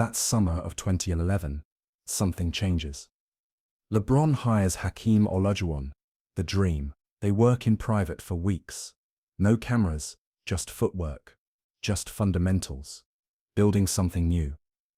That summer of 2011, something changes. LeBron hires Hakeem Olajuwon, the dream. They work in private for weeks. No cameras, just footwork, just fundamentals. Building something new.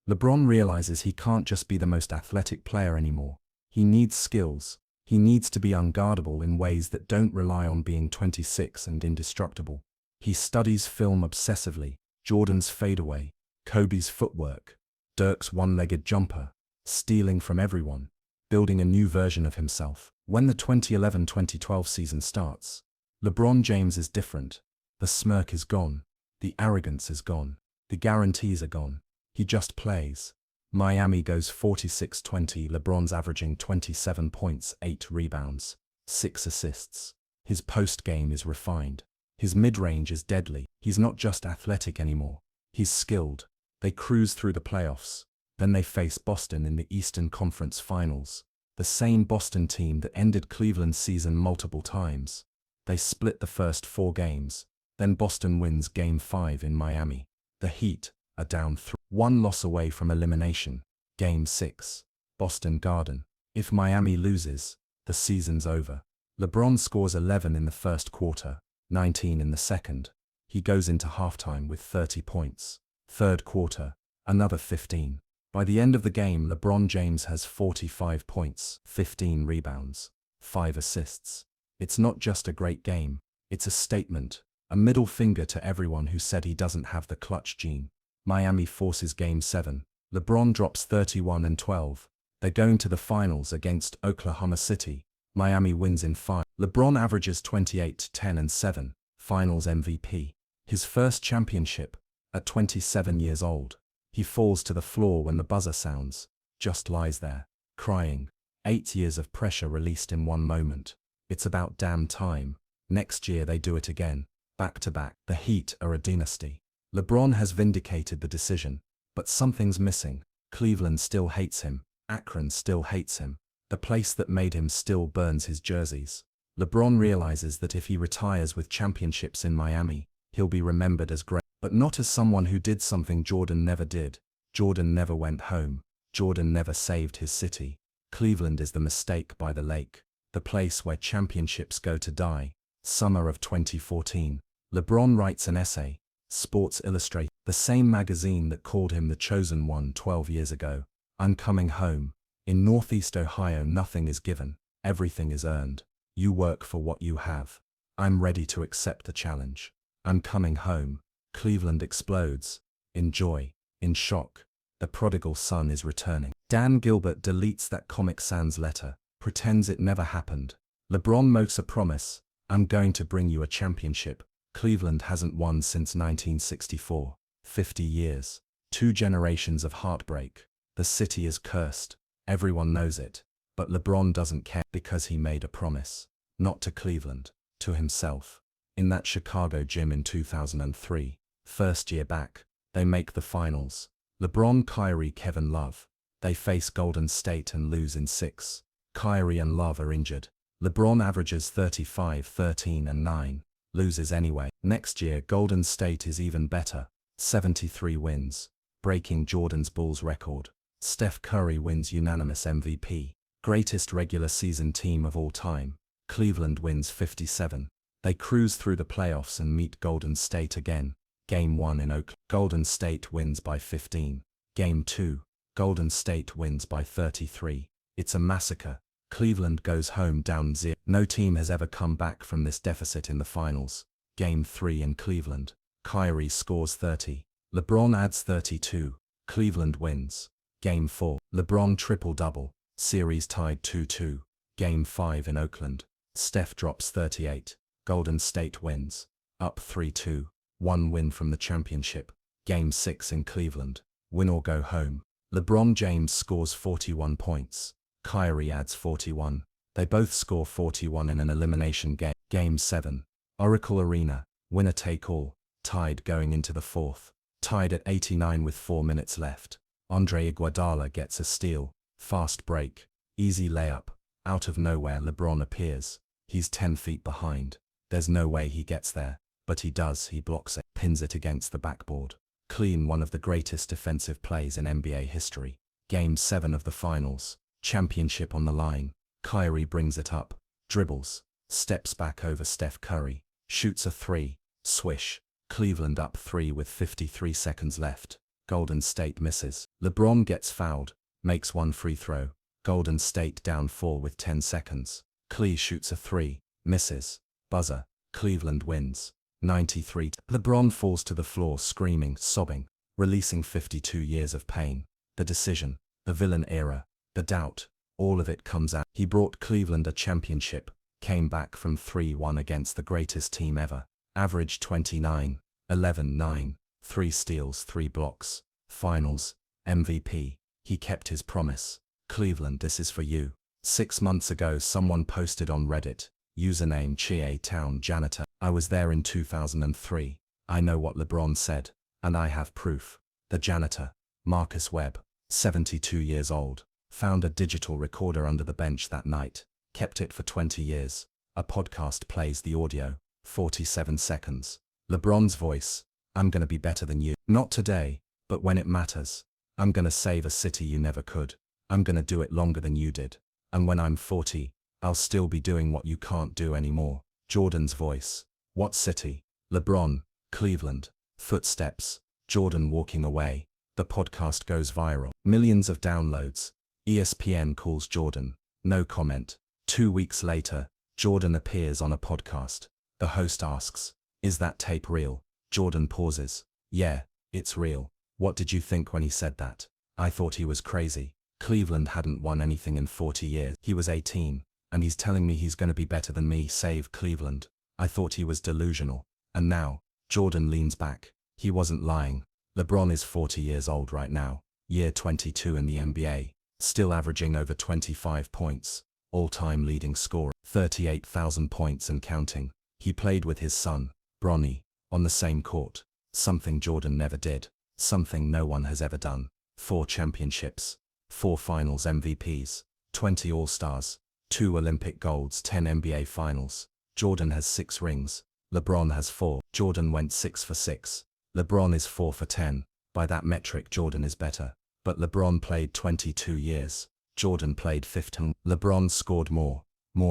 LeBron realizes he can't just be the most athletic player anymore. He needs skills. He needs to be unguardable in ways that don't rely on being 26 and indestructible. He studies film obsessively, Jordan's fadeaway, Kobe's footwork, Dirk's one-legged jumper, stealing from everyone, building a new version of himself. When the 2011-2012 season starts, LeBron James is different. The smirk is gone. The arrogance is gone. The guarantees are gone. He just plays. Miami goes 46-20. LeBron's averaging 27 points, 8 rebounds, 6 assists. His post-game is refined. His mid-range is deadly. He's not just athletic anymore. He's skilled. They cruise through the playoffs. Then they face Boston in the Eastern Conference Finals. The same Boston team that ended Cleveland's season multiple times. They split the first 4 games. Then Boston wins Game 5 in Miami. The Heat are down 1 loss away from elimination. Game 6. Boston Garden. If Miami loses, the season's over. LeBron scores 11 in the first quarter, 19 in the second. He goes into halftime with 30 points. Third quarter, another 15. By the end of the game, LeBron James has 45 points, 15 rebounds, 5 assists. It's not just a great game, it's a statement, a middle finger to everyone who said he doesn't have the clutch gene. Miami forces Game 7. LeBron drops 31 and 12. They go into the finals against Oklahoma City. Miami wins in 5. LeBron averages 28, 10 and 7. Finals MVP. His first championship, at 27 years old. He falls to the floor when the buzzer sounds, just lies there, crying. 8 years of pressure released in one moment. It's about damn time. Next year they do it again, back to back. The Heat are a dynasty. LeBron has vindicated the decision, but something's missing. Cleveland still hates him. Akron still hates him. The place that made him still burns his jerseys. LeBron realizes that if he retires with championships in Miami, he'll be remembered as great, but not as someone who did something Jordan never did. Jordan never went home. Jordan never saved his city. Cleveland is the mistake by the lake, the place where championships go to die. Summer of 2014. LeBron writes an essay. Sports Illustrated, the same magazine that called him the chosen one 12 years ago. I'm coming home. In Northeast Ohio, nothing is given. Everything is earned. You work for what you have. I'm ready to accept the challenge. I'm coming home. Cleveland explodes. In joy. In shock. The prodigal son is returning. Dan Gilbert deletes that Comic Sans letter, pretends it never happened. LeBron makes a promise. I'm going to bring you a championship. Cleveland hasn't won since 1964. 50 years. 2 generations of heartbreak. The city is cursed. Everyone knows it. But LeBron doesn't care because he made a promise. Not to Cleveland, to himself. In that Chicago gym in 2003, first year back, they make the finals. LeBron, Kyrie, Kevin Love. They face Golden State and lose in 6. Kyrie and Love are injured. LeBron averages 35, 13 and 9. Loses anyway. Next year, Golden State is even better. 73 wins, breaking Jordan's Bulls record. Steph Curry wins unanimous MVP. Greatest regular season team of all time. Cleveland wins 57. They cruise through the playoffs and meet Golden State again. Game 1 in Oakland. Golden State wins by 15. Game 2. Golden State wins by 33. It's a massacre. Cleveland goes home down 0. No team has ever come back from this deficit in the finals. Game 3 in Cleveland. Kyrie scores 30. LeBron adds 32. Cleveland wins. Game 4. LeBron triple-double. Series tied 2-2. Game 5 in Oakland. Steph drops 38. Golden State wins. Up 3-2. 1 win from the championship. Game 6 in Cleveland. Win or go home. LeBron James scores 41 points. Kyrie adds 41. They both score 41 in an elimination game. Game 7. Oracle Arena. Winner take all. Tied going into the 4th. Tied at 89 with 4 minutes left. Andre Iguodala gets a steal. Fast break. Easy layup. Out of nowhere, LeBron appears. He's 10 feet behind. There's no way he gets there. But he does. He blocks it. Pins it against the backboard. Clean, one of the greatest defensive plays in NBA history. Game 7 of the finals. Championship on the line. Kyrie brings it up. Dribbles. Steps back over Steph Curry. Shoots a three. Swish. Cleveland up 3 with 53 seconds left. Golden State misses. LeBron gets fouled. Makes one free throw. Golden State down 4 with 10 seconds. Clee shoots a three. Misses. Buzzer. Cleveland wins. 93. LeBron falls to the floor screaming, sobbing, releasing 52 years of pain. The decision. The villain era. The doubt. All of it comes out. He brought Cleveland a championship. Came back from 3-1 against the greatest team ever. Averaged 29, 11, 9, 3 steals, 3 blocks. Finals. MVP. He kept his promise. Cleveland, this is for you. 6 months ago someone posted on Reddit, username Chia Town Janitor. I was there in 2003. I know what LeBron said, and I have proof. The janitor, Marcus Webb, 72 years old, found a digital recorder under the bench that night, kept it for 20 years. A podcast plays the audio, 47 seconds. LeBron's voice, I'm gonna be better than you. Not today, but when it matters. I'm gonna save a city you never could. I'm gonna do it longer than you did. And when I'm 40, I'll still be doing what you can't do anymore. Jordan's voice. What city? LeBron, Cleveland. Footsteps. Jordan walking away. The podcast goes viral. Millions of downloads. ESPN calls Jordan. No comment. 2 weeks later, Jordan appears on a podcast. The host asks, is that tape real? Jordan pauses. Yeah, it's real. What did you think when he said that? I thought he was crazy. Cleveland hadn't won anything in 40 years. He was 18, and he's telling me he's going to be better than me. Save Cleveland. I thought he was delusional. And now, Jordan leans back. He wasn't lying. LeBron is 40 years old right now, year 22 in the NBA, still averaging over 25 points, all-time leading scorer, 38,000 points and counting. He played with his son, Bronny, on the same court, something Jordan never did, something no one has ever done. 4 championships, 4 finals MVPs, 20 All-Stars, 2 Olympic golds, 10 NBA finals. Jordan has 6 rings. LeBron has 4. Jordan went 6 for 6. LeBron is 4 for 10. By that metric, Jordan is better. But LeBron played 22 years. Jordan played 15. LeBron scored more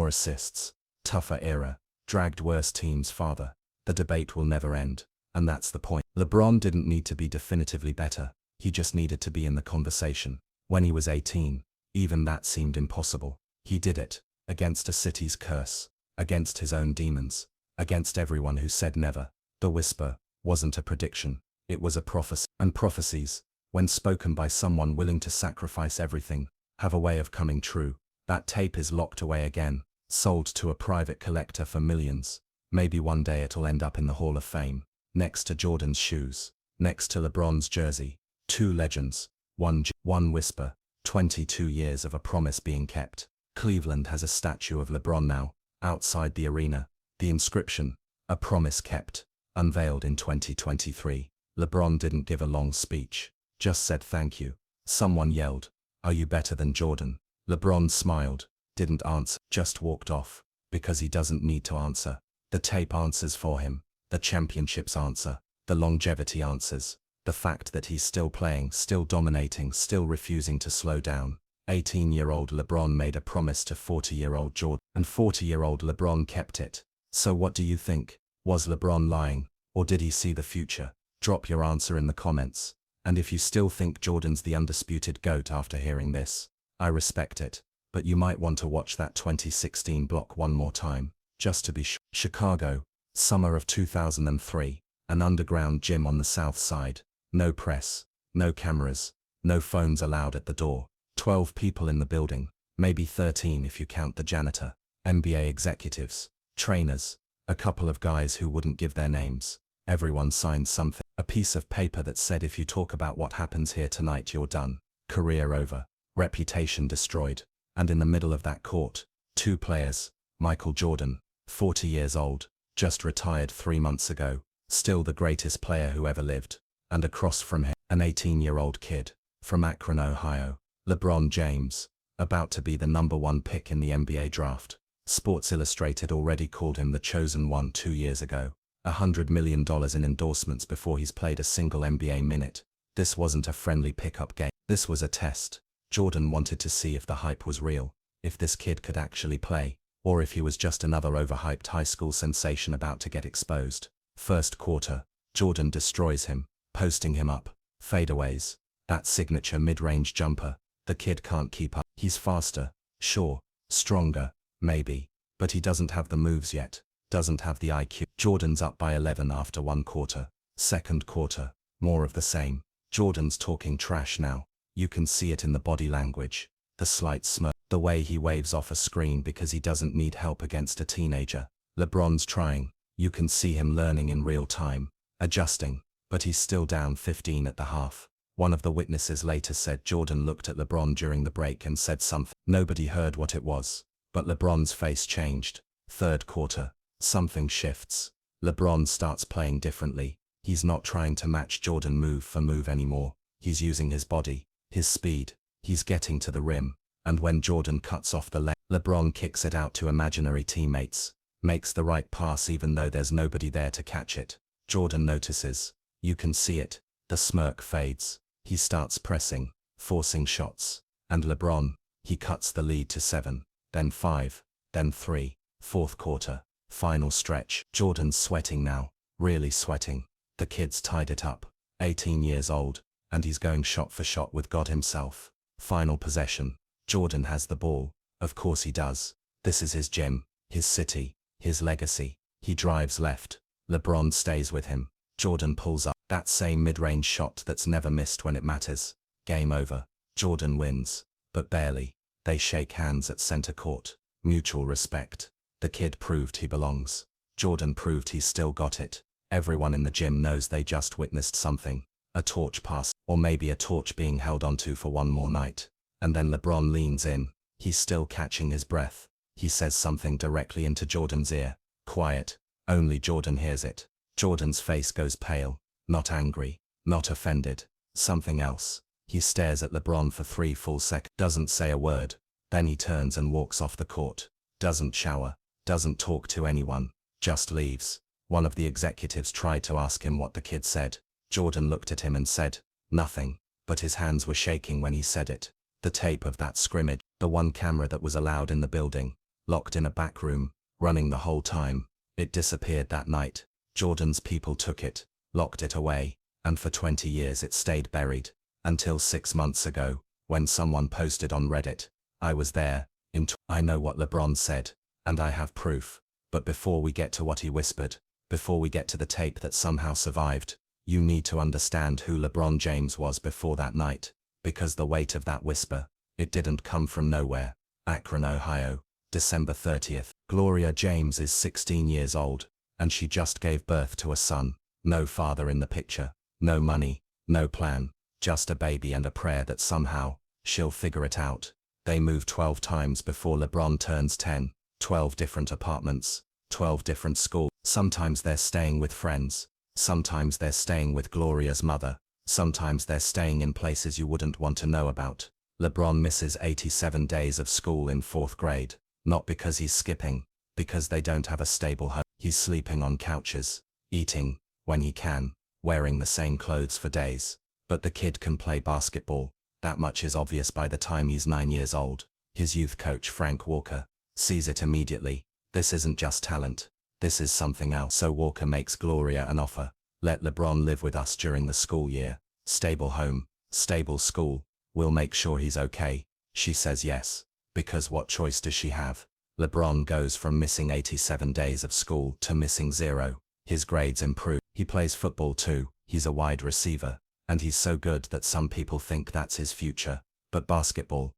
assists. Tougher era. Dragged worse teams farther. The debate will never end. And that's the point. LeBron didn't need to be definitively better. He just needed to be in the conversation. When he was 18, even that seemed impossible. He did it. Against a city's curse. Against his own demons. Against everyone who said never. The whisper wasn't a prediction. It was a prophecy. And prophecies, when spoken by someone willing to sacrifice everything, have a way of coming true. That tape is locked away again, sold to a private collector for millions. Maybe one day it'll end up in the Hall of Fame, next to Jordan's shoes, next to LeBron's jersey. 2 legends, one whisper, 22 years of a promise being kept. Cleveland has a statue of LeBron now, outside the arena. The inscription, a promise kept, unveiled in 2023. LeBron didn't give a long speech, just said thank you. Someone yelled, are you better than Jordan? LeBron smiled, didn't answer, just walked off, because he doesn't need to answer. The tape answers for him, the championships answer, the longevity answers, the fact that he's still playing, still dominating, still refusing to slow down. 18-year-old LeBron made a promise to 40-year-old Jordan, and 40-year-old LeBron kept it. So what do you think? Was LeBron lying, or did he see the future? Drop your answer in the comments. And if you still think Jordan's the undisputed GOAT after hearing this, I respect it, but you might want to watch that 2016 block one more time, just to be sure. Chicago, summer of 2003, an underground gym on the south side. No press, no cameras, no phones allowed at the door. 12 people in the building, maybe 13 if you count the janitor. NBA executives, trainers, a couple of guys who wouldn't give their names. Everyone signed something, a piece of paper that said if you talk about what happens here tonight you're done. Career over. Reputation destroyed. And in the middle of that court, 2 players, Michael Jordan, 40 years old, just retired 3 months ago, still the greatest player who ever lived. And across from him, an 18-year-old kid, from Akron, Ohio, LeBron James, about to be the #1 pick in the NBA draft. Sports Illustrated already called him the chosen one 2 years ago. $100 million in endorsements before he's played a single NBA minute. This wasn't a friendly pickup game. This was a test. Jordan wanted to see if the hype was real, if this kid could actually play, or if he was just another overhyped high school sensation about to get exposed. First quarter, Jordan destroys him, posting him up, fadeaways, that signature mid-range jumper. The kid can't keep up. He's faster, sure, stronger, maybe, but he doesn't have the moves yet, doesn't have the IQ. Jordan's up by 11 after one quarter. Second quarter, more of the same. Jordan's talking trash now. You can see it in the body language, the slight smirk, the way he waves off a screen because he doesn't need help against a teenager. LeBron's trying. You can see him learning in real time, adjusting, but he's still down 15 at the half. One of the witnesses later said Jordan looked at LeBron during the break and said something. Nobody heard what it was, but LeBron's face changed. Third quarter, something shifts. LeBron starts playing differently. He's not trying to match Jordan move for move anymore. He's using his body, his speed. He's getting to the rim, and when Jordan cuts off the lane, LeBron kicks it out to imaginary teammates, makes the right pass even though there's nobody there to catch it. Jordan notices. You can see it. The smirk fades. He starts pressing, forcing shots. And LeBron, he cuts the lead to 7, then 5, then 3. Fourth quarter, final stretch. Jordan's sweating now, really sweating. The kid's tied it up, 18 years old, and he's going shot for shot with God himself. Final possession. Jordan has the ball. Of course he does. This is his gym, his city, his legacy. He drives left. LeBron stays with him. Jordan pulls up that same mid-range shot that's never missed when it matters. Game over. Jordan wins, but barely. They shake hands at center court. Mutual respect. The kid proved he belongs. Jordan proved he's still got it. Everyone in the gym knows they just witnessed something. A torch pass, or maybe a torch being held onto for one more night. And then LeBron leans in. He's still catching his breath. He says something directly into Jordan's ear. Quiet. Only Jordan hears it. Jordan's face goes pale. Not angry. Not offended. Something else. He stares at LeBron for 3 full seconds. Doesn't say a word. Then he turns and walks off the court. Doesn't shower. Doesn't talk to anyone. Just leaves. One of the executives tried to ask him what the kid said. Jordan looked at him and said, nothing, but his hands were shaking when he said it. The tape of that scrimmage, the one camera that was allowed in the building, locked in a back room, running the whole time. It disappeared that night. Jordan's people took it, locked it away, and for 20 years it stayed buried. Until 6 months ago, when someone posted on Reddit, I was there, I know what LeBron said, and I have proof. But before we get to what he whispered, before we get to the tape that somehow survived, you need to understand who LeBron James was before that night, because the weight of that whisper, it didn't come from nowhere. Akron, Ohio, December 30th. Gloria James is 16 years old, and she just gave birth to a son. No father in the picture, no money, no plan, just a baby and a prayer that somehow, she'll figure it out. They move 12 times before LeBron turns 10, 12 different apartments, 12 different schools. Sometimes they're staying with friends. Sometimes they're staying with Gloria's mother. Sometimes they're staying in places you wouldn't want to know about. LeBron misses 87 days of school in 4th grade. Not because he's skipping, because they don't have a stable home. He's sleeping on couches, eating, when he can, wearing the same clothes for days. But the kid can play basketball. That much is obvious by the time he's 9 years old. His youth coach Frank Walker sees it immediately. This isn't just talent. This is something else. So Walker makes Gloria an offer. Let LeBron live with us during the school year. Stable home, stable school. We'll make sure he's okay. She says yes. Because what choice does she have? LeBron goes from missing 87 days of school to missing 0. His grades improve. He plays football too. He's a wide receiver. And he's so good that some people think that's his future. But basketball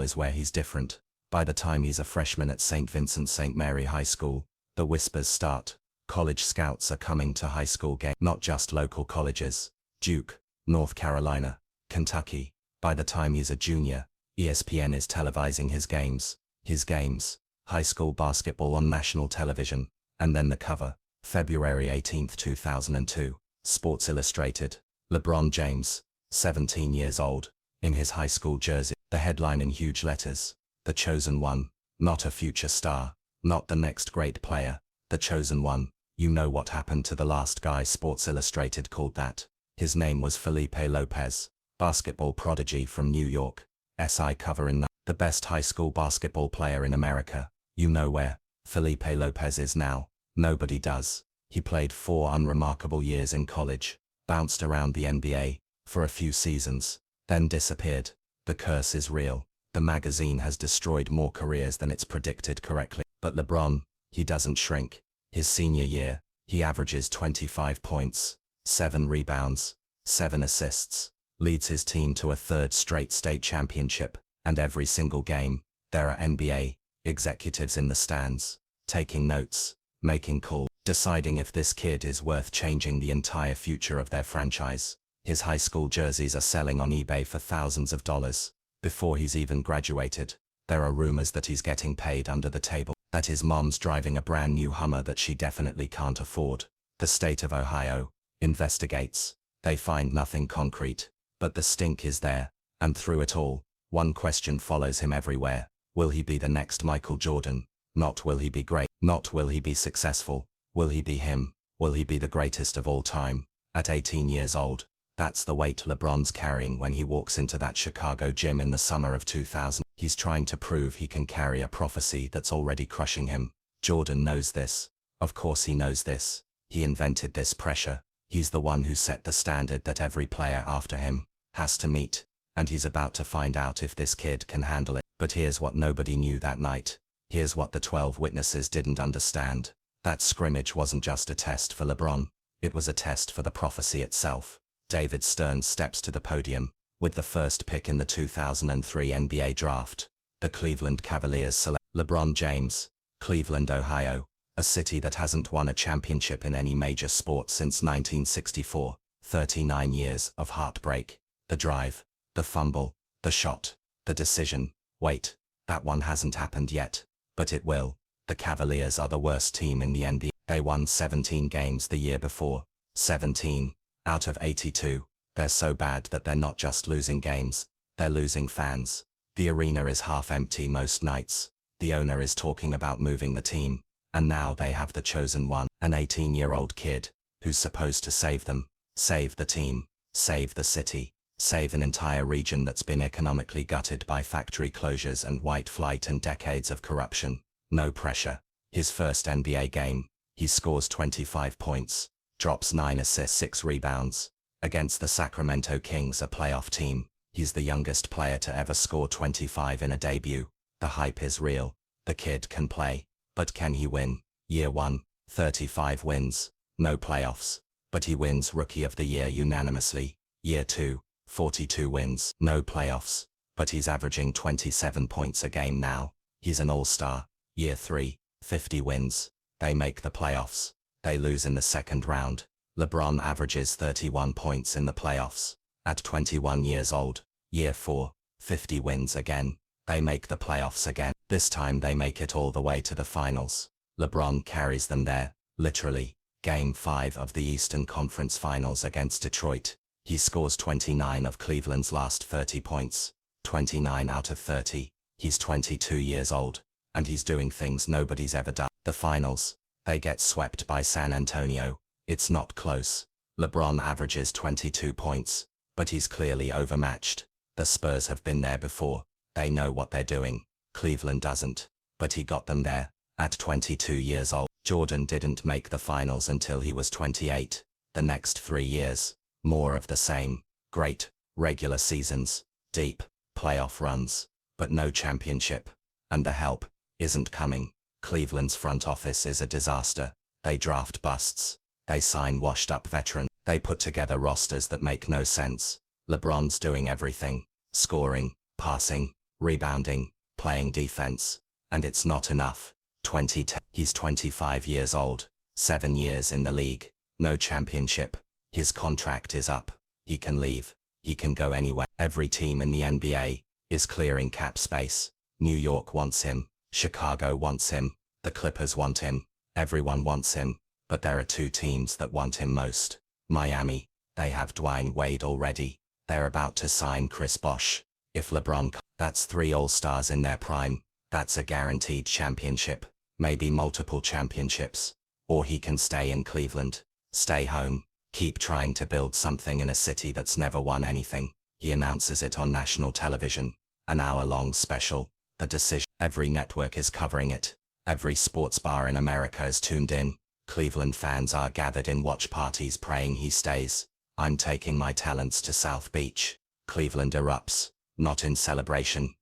is where he's different. By the time he's a freshman at St. Vincent St. Mary High School, the whispers start. College scouts are coming to high school games. Not just local colleges. Duke, North Carolina, Kentucky. By the time he's a junior, ESPN is televising his games. High school basketball on national television. And then the cover. February 18, 2002. Sports Illustrated. LeBron James, 17 years old, in his high school jersey. The headline in huge letters. The chosen one. Not a future star. Not the next great player. The chosen one. You know what happened to the last guy Sports Illustrated called that? His name was Felipe Lopez, basketball prodigy from New York. SI cover in the best high school basketball player in America. You know where Felipe Lopez is now? Nobody does. He played 4 unremarkable years in college, bounced around the NBA for a few seasons, then disappeared. The curse is real. The magazine has destroyed more careers than it's predicted correctly. But LeBron, he doesn't shrink. His senior year, he averages 25 points, 7 rebounds, 7 assists, leads his team to a 3rd straight state championship, and every single game, there are NBA executives in the stands, taking notes, making calls, deciding if this kid is worth changing the entire future of their franchise. His high school jerseys are selling on eBay for thousands of dollars. Before he's even graduated, there are rumors that he's getting paid under the table, that his mom's driving a brand new Hummer that she definitely can't afford. The state of Ohio investigates. They find nothing concrete, but the stink is there, and through it all, one question follows him everywhere. Will he be the next Michael Jordan? Not will he be great, not will he be successful. Will he be him? Will he be the greatest of all time? At 18 years old, that's the weight LeBron's carrying when he walks into that Chicago gym in the summer of 2000. He's trying to prove he can carry a prophecy that's already crushing him. Jordan knows this. Of course he knows this. He invented this pressure. He's the one who set the standard that every player after him has to meet. And he's about to find out if this kid can handle it. But here's what nobody knew that night. Here's what the 12 witnesses didn't understand. That scrimmage wasn't just a test for LeBron. It was a test for the prophecy itself. David Stern steps to the podium. With the first pick in the 2003 NBA draft, the Cleveland Cavaliers select LeBron James, Cleveland, Ohio, a city that hasn't won a championship in any major sport since 1964. 39 years of heartbreak. The drive, the fumble, the shot, the decision. Wait, that one hasn't happened yet, but it will. The Cavaliers are the worst team in the NBA. They won 17 games the year before. 17 out of 82. They're so bad that they're not just losing games, they're losing fans. The arena is half empty most nights. The owner is talking about moving the team, and now they have the chosen one, an 18-year-old kid, who's supposed to save them, save the team, save the city, save an entire region that's been economically gutted by factory closures and white flight and decades of corruption. No pressure. His first NBA game, he scores 25 points, drops 9 assists, 6 rebounds. Against the Sacramento Kings, a playoff team, he's the youngest player to ever score 25 in a debut. The hype is real. The kid can play. But can he win? Year 1, 35 wins. No playoffs. But he wins Rookie of the Year unanimously. Year 2, 42 wins. No playoffs. But he's averaging 27 points a game now. He's an all-star. Year 3, 50 wins. They make the playoffs. They lose in the second round. LeBron averages 31 points in the playoffs. At 21 years old, year 4, 50 wins again. They make the playoffs again. This time they make it all the way to the finals. LeBron carries them there, literally. Game 5 of the Eastern Conference Finals against Detroit. He scores 29 of Cleveland's last 30 points. 29 out of 30. He's 22 years old, and he's doing things nobody's ever done. The finals. They get swept by San Antonio. It's not close. LeBron averages 22 points, but he's clearly overmatched. The Spurs have been there before. They know what they're doing. Cleveland doesn't. But he got them there. At 22 years old, Jordan didn't make the finals until he was 28. The next 3 years, more of the same. Great regular seasons, deep playoff runs, but no championship. And the help isn't coming. Cleveland's front office is a disaster. They draft busts. They sign washed-up veterans. They put together rosters that make no sense. LeBron's doing everything. Scoring, passing, rebounding, playing defense. And it's not enough. 2010. He's 25 years old. 7 years in the league. No championship. His contract is up. He can leave. He can go anywhere. Every team in the NBA is clearing cap space. New York wants him. Chicago wants him. The Clippers want him. Everyone wants him. But there are 2 teams that want him most. Miami. They have Dwayne Wade already. They're about to sign Chris Bosh. If LeBron, that's 3 All-Stars in their prime. That's a guaranteed championship. Maybe multiple championships. Or he can stay in Cleveland, stay home, keep trying to build something in a city that's never won anything. He announces it on national television, an hour-long special. The decision. Every network is covering it. Every sports bar in America is tuned in. Cleveland fans are gathered in watch parties praying he stays. I'm taking my talents to South Beach. Cleveland erupts, not in celebration.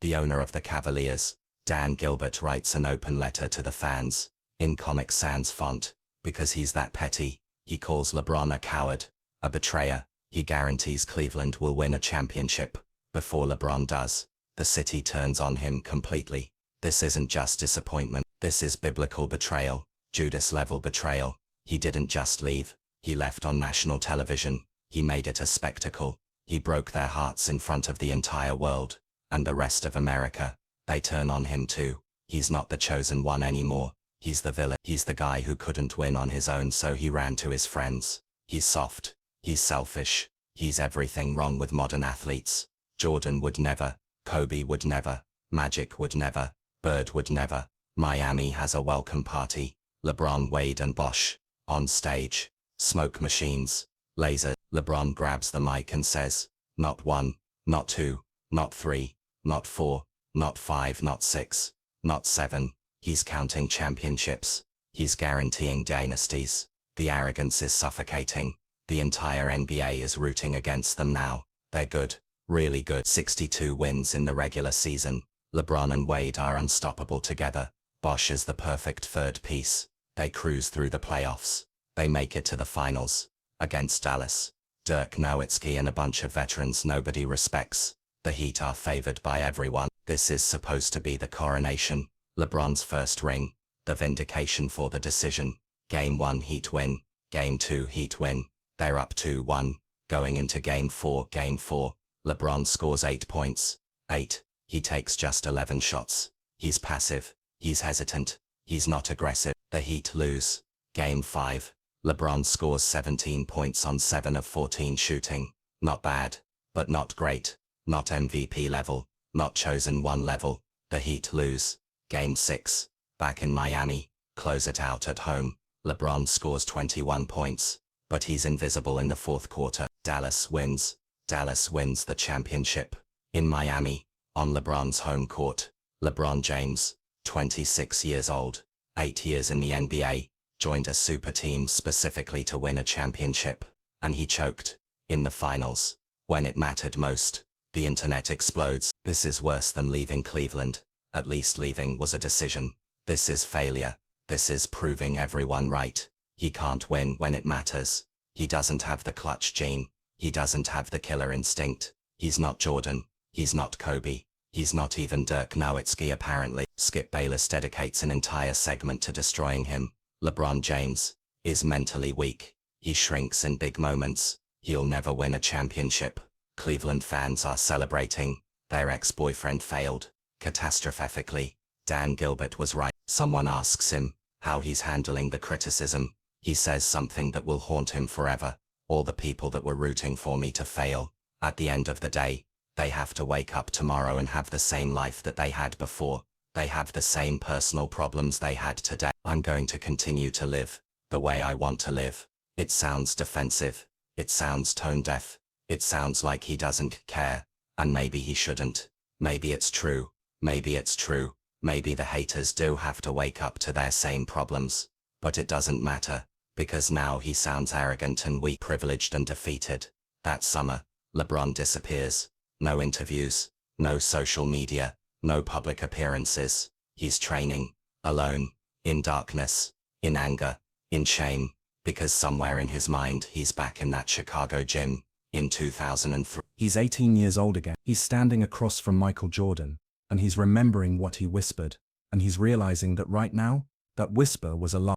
The owner of the Cavaliers, Dan Gilbert, writes an open letter to the fans, in Comic Sans font, because he's that petty. He calls LeBron a coward, a betrayer. He guarantees Cleveland will win a championship. Before LeBron does, the city turns on him completely. This isn't just disappointment. This is biblical betrayal, Judas-level betrayal. He didn't just leave. He left on national television. He made it a spectacle. He broke their hearts in front of the entire world. And the rest of America, they turn on him too. He's not the chosen one anymore. He's the villain. He's the guy who couldn't win on his own, so he ran to his friends. He's soft. He's selfish. He's everything wrong with modern athletes. Jordan would never. Kobe would never. Magic would never. Bird would never. Miami has a welcome party. LeBron, Wade and Bosh. On stage. Smoke machines. Laser. LeBron grabs the mic and says, "Not one, not two, not three, not 4, not 5, not 6, not 7. He's counting championships. He's guaranteeing dynasties. The arrogance is suffocating. The entire NBA is rooting against them now. They're good, really good. 62 wins in the regular season. LeBron and Wade are unstoppable together. Bosh is the perfect third piece. They cruise through the playoffs. They make it to the finals. Against Dallas. Dirk Nowitzki and a bunch of veterans nobody respects. The Heat are favored by everyone. This is supposed to be the coronation. LeBron's first ring. The vindication for the decision. Game 1 Heat win. Game 2 Heat win. They're up 2-1. Going into Game 4. Game 4. LeBron scores 8 points. 8. He takes just 11 shots. He's passive. He's hesitant. He's not aggressive. The Heat lose. Game 5. LeBron scores 17 points on 7 of 14 shooting. Not bad, but not great. Not MVP level, not chosen one level. The Heat lose. Game 6. Back in Miami, close it out at home. LeBron scores 21 points, but he's invisible in the fourth quarter. Dallas wins. Dallas wins the championship. In Miami, on LeBron's home court. LeBron James, 26 years old, 8 years in the NBA, joined a super team specifically to win a championship, and he choked in the finals. When it mattered most, the internet explodes. This is worse than leaving Cleveland. At least leaving was a decision. This is failure. This is proving everyone right. He can't win when it matters. He doesn't have the clutch gene. He doesn't have the killer instinct. He's not Jordan. He's not Kobe. He's not even Dirk Nowitzki apparently. Skip Bayless dedicates an entire segment to destroying him. LeBron James is mentally weak. He shrinks in big moments. He'll never win a championship. Cleveland fans are celebrating. Their ex-boyfriend failed. Catastrophically. Dan Gilbert was right. Someone asks him how he's handling the criticism. He says something that will haunt him forever. All the people that were rooting for me to fail. At the end of the day, they have to wake up tomorrow and have the same life that they had before. They have the same personal problems they had today. I'm going to continue to live the way I want to live. It sounds defensive. It sounds tone deaf. It sounds like he doesn't care. And maybe he shouldn't. Maybe it's true. Maybe it's true. Maybe the haters do have to wake up to their same problems. But it doesn't matter, because now he sounds arrogant and weak, privileged and defeated. That summer, LeBron disappears. No interviews. No social media. No public appearances. He's training. Alone. In darkness. In anger. In shame. Because somewhere in his mind he's back in that Chicago gym. In 2003. He's 18 years old again. He's standing across from Michael Jordan, and he's remembering what he whispered, and he's realizing that right now, that whisper was a lie.